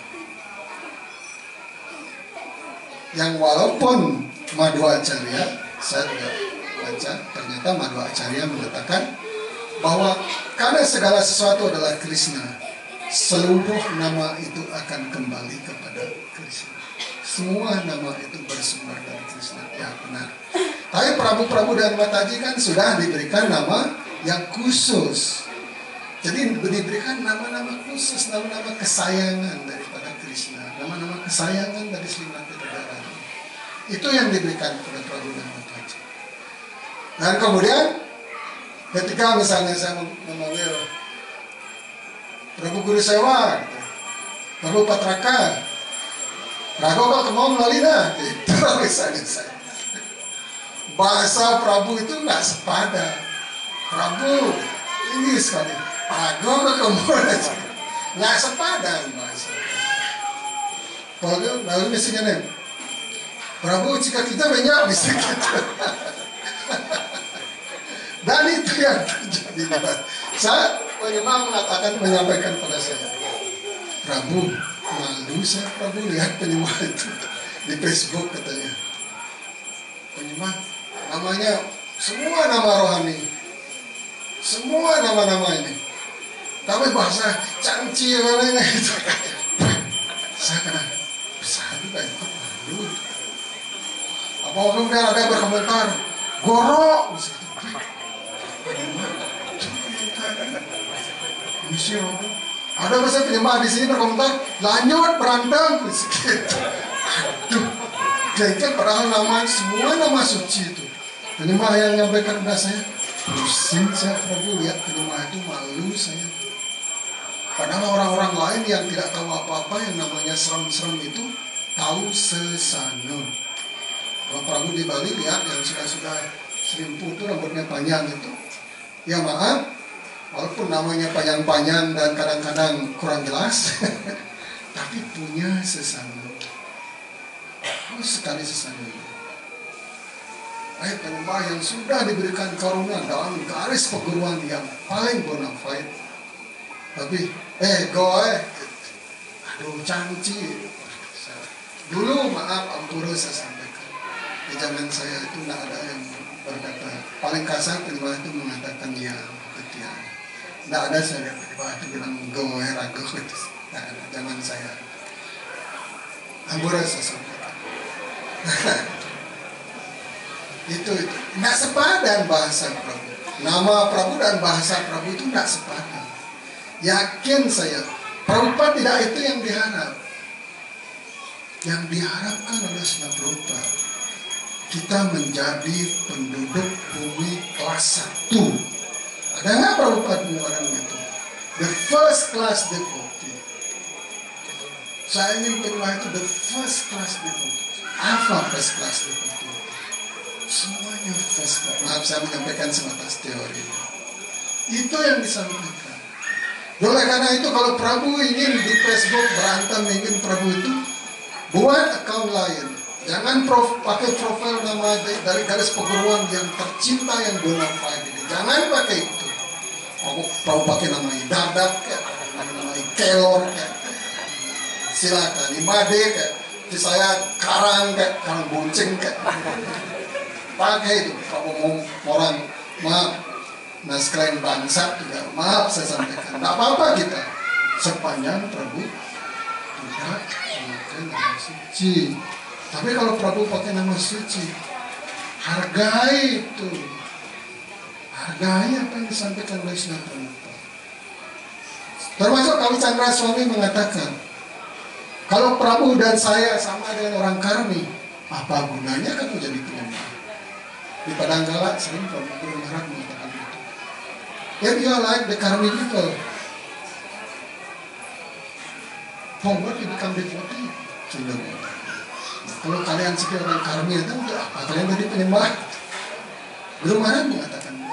Yang walaupun Madhvacarya, saya juga baca, ternyata Madhvacarya mengatakan bahwa karena segala sesuatu adalah Krishna, seluruh nama itu akan kembali kepada Krishna. Semua nama itu bersumber dari Krishna. Ya, benar. Tapi Prabu-Prabu dan Mataji kan sudah diberikan nama yang khusus. Jadi diberikan nama-nama khusus, nama-nama kesayangan daripada Krishna, nama-nama kesayangan dari Srimati Radharani. Itu yang diberikan kepada Prabu dan Mataji. Dan kemudian ketika misalnya saya memanggil Prabu Guru Sewa, gitu, Prabu Patraka, Rago kok mau melalina, itu misalnya saya. Bahasa Prabu itu nggak sepadan. Prabu tinggi sekali, Rago kok kemudian nggak sepadan bahasa. Kalau lalu misalnya nih, Prabu jika kita banyak bisa gitu. Dan itu yang terjadi. Saya penyembah menyampaikan pada saya, Prabu, malu saya Prabu lihat penyembah itu di Facebook katanya. Penyembah namanya semua nama rohani, semua nama-nama ini, tapi bahasa cangci mana itu. Saya kena besar juga itu malu. Apa kemudian ada berkomentar, gorok, misalnya. Ada masa penyembah di sini berkomentar, lanjut berantem, gitu. Aduh, Jengkel padahal semua nama suci itu. Penyembah yang nyampaikan kepada saya, pusing saya Prabu lihat penyembah itu, malu saya. Padahal orang-orang lain yang tidak tahu apa-apa yang namanya serem-serem itu tahu sesana. Kalau Prabu di Bali lihat yang sudah serimpu itu rambutnya panjang itu, ya maaf, walaupun namanya panjang-panjang dan kadang-kadang kurang jelas, tapi punya sesana. Bagus sekali sesana itu. Penyembah yang sudah diberikan karunia dalam garis perguruan yang paling bonafide. Tapi, aduh cangci. Dulu maaf, ampura saya sampaikan. Di zaman saya itu tidak ada yang berkata, paling kasar penyembah itu mengatakan ya, ketia. Tidak ada saya penyembah itu bilang goe, ragu, itu. Tidak ada, zaman saya. Ampura saya sampaikan. itu tidak sepadan bahasa Prabu. Nama Prabu dan bahasa Prabu itu tidak sepadan. Yakin saya, Prabhupada tidak itu yang diharap. Yang diharapkan oleh Srila Prabhupada, kita menjadi penduduk bumi kelas 1. Ada nggak Prabhupada mengeluarkan itu? The first class devotee. Saya ingin penyembah itu the first class devotee. Apa first class devotee? Semuanya first class. Maaf saya menyampaikan sebatas teori. Itu yang disampaikan. Oleh karena itu kalau Prabu ingin di Facebook berantem ingin Prabu itu, buat account lain. Jangan pakai profil nama dari garis perguruan yang tercinta yang bonafide ini. Jangan pakai itu. Prabu pakai nama Dadak, nama Kelor, silakan. Imade, di saya Karang Bonceng, pakai itu. Kalau mau orang maaf, nah sekalian bangsa juga maaf saya sampaikan. Tidak apa-apa kita sepanjang Prabu tidak memakai nama suci. Tapi kalau Prabu pakai nama suci, hargai itu. Hargai apa yang disampaikan oleh Srila Prabhupada. Termasuk kalau Chandra Swami mengatakan, kalau Prabu dan saya sama dengan orang Karmi, apa gunanya kamu jadi penyembah? Di Padanggala sering Prabu Guru Maharaj mengatakan itu. If you are like the Karmi people, for what you become devotee? Kalau kalian seperti orang Karmi itu untuk apa? Kalian jadi penyembah? Guru Maharaj mengatakan begitu.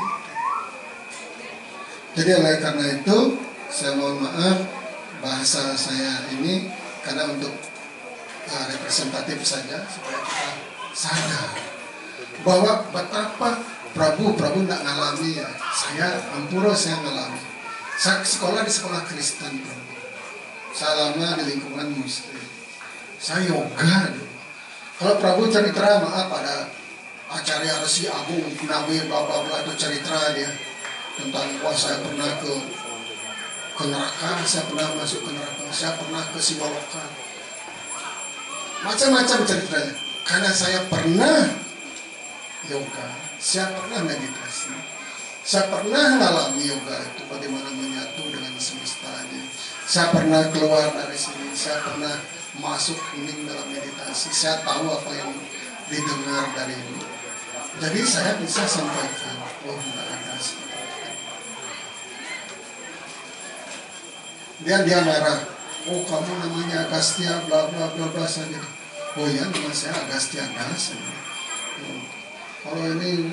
Jadi oleh karena itu, saya mohon maaf bahasa saya ini karena untuk representatif saja supaya kita sadar bahwa betapa Prabu tidak ngalami ya. Saya ampura saya ngalami. Saya sekolah di sekolah Kristen Prabu. Saya lama di lingkungan Muslim. Saya yoga dulu. Kalau Prabu cerita maaf pada Acarya Resi Agung Nabi bla itu cerita dia tentang wah saya pernah ke neraka, saya pernah masuk ke neraka, saya pernah ke Siwaloka. Macam-macam ceritanya. Karena saya pernah yoga, saya pernah meditasi, saya pernah mengalami yoga itu bagaimana menyatu dengan semesta ini. Saya pernah keluar dari sini, saya pernah masuk hening dalam meditasi, saya tahu apa yang didengar dari ini. Jadi saya bisa sampaikan, oh tidak ada seperti itu. Dia marah, oh kamu namanya Agastya bla bla bla bla saja. Oh ya nama saya Agastya Das. Kalau ini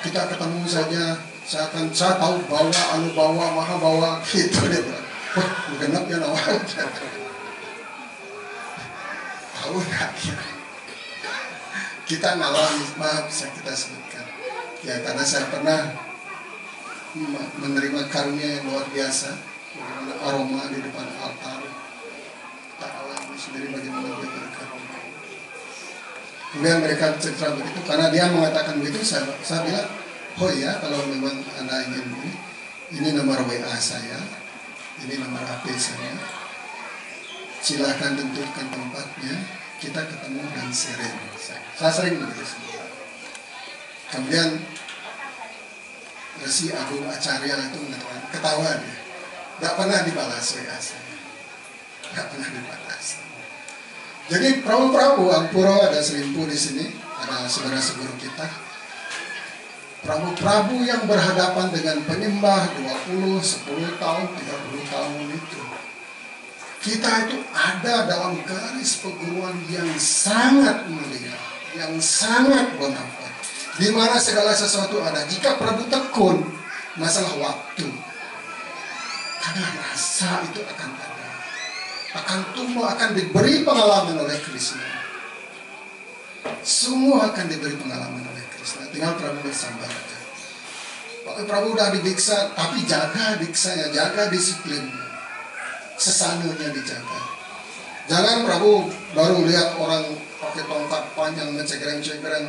kita ketemu saja, saya tahu bawa anu bawa maha bawa gitu dia bilang. Wah genap ya nama. Tahu nggak kira? Kita ngalami, maaf bisa kita sebutkan. Ya karena saya pernah menerima karunia yang luar biasa. Bagaimana aroma di depan altar. Tak alami sendiri bagaimana dia berkarunia. Kemudian mereka cerita begitu, karena dia mengatakan begitu, saya bilang, oh ya kalau memang Anda ingin ini nomor WA saya, ini nomor HP saya, silakan tentukan tempatnya, kita ketemu dan sharing. Saya sering begitu. Kemudian Resi Agung Acarya itu mengatakan, ketawa dia, tidak pernah dibalas WA saya, tidak pernah dibalas. Jadi Prabu-Prabu, Ampuro ada Selimpu di sini, ada saudara-saudara guru kita. Prabu-Prabu yang berhadapan dengan penyembah 20, 10 tahun, 30 tahun itu. Kita itu ada dalam garis perguruan yang sangat mulia, yang sangat bonafide, di mana segala sesuatu ada. Jika Prabu tekun, masalah waktu, karena rasa itu akan ada, akan tumbuh, akan diberi pengalaman oleh Krishna. Semua akan diberi pengalaman oleh Krishna. Tinggal Prabu bersabar aja. Prabu udah dibiksa, tapi jaga biksanya, jaga disiplinnya. Sesananya dijaga. Jangan Prabu baru lihat orang pakai tongkat panjang ngecegreng-cegreng.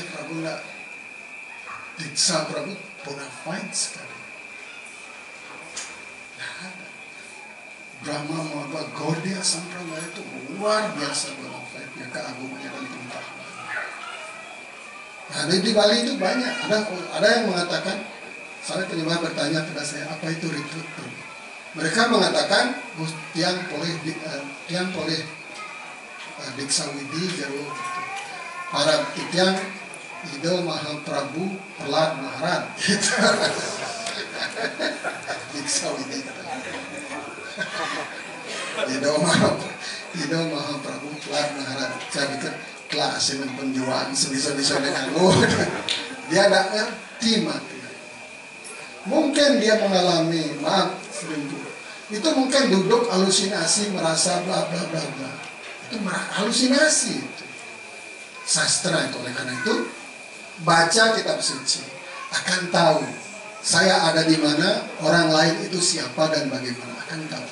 Prabu enggak. Diksa Prabu bonafide sekali. Nah, Brahma Maha Gaudiya Sampradaya itu luar biasa bonafide-nya, keagungannya dan pengetahuan. Nah, di Bali itu banyak. Ada yang mengatakan, sampai penyembah bertanya pada saya, apa itu retreat? Mereka mengatakan, tiang boleh diksa widi jauh. Para tiang Ida Mahaprabhu Prahlad Maharaj. Gitu. Diksa widi. Ida Mahaprabhu Prahlad Maharaj. Saya pikir kelas dengan penjualan sebisa-bisa dengan dia tidak ngerti mati. Mungkin dia mengalami, maaf Selimpu, itu mungkin duduk halusinasi, merasa bla bla bla bla. Itu halusinasi itu. Sastra itu. Oleh karena itu, baca kitab suci akan tahu saya ada di mana, orang lain itu siapa dan bagaimana, akan tahu.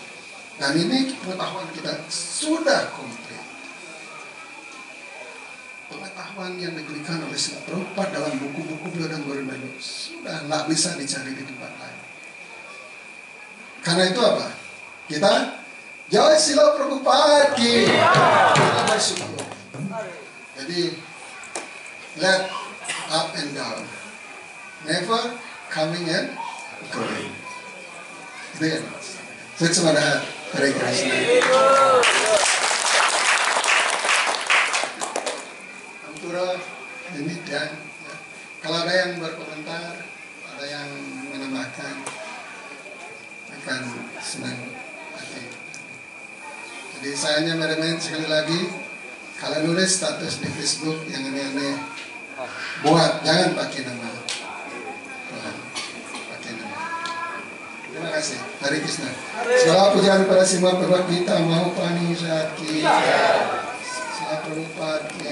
Dan ini pengetahuan kita sudah komplit. Pengetahuan yang diberikan oleh Srila Prabhupada dalam buku-buku beliau dan guru-guru sudah nggak bisa dicari di tempat lain. Karena itu apa? Kita Jai Srila Prabhupada ki. Kita bersyukur. Jadi let up and down, never coming and going. Itu ya. Sukses Hare Krishna. Demikian. Ya. Kalau ada yang berkomentar, ada yang menambahkan, akan senang hati. Jadi saya hanya meremen sekali lagi, kalau nulis status di Facebook yang aneh-aneh, buat, jangan pakai nama Tuhan, pakai nama. Terima kasih. Hare Krishna. Segala pujian pada Srimad Bhagavad Gita Mahapani Sati. Srila Prabhupada.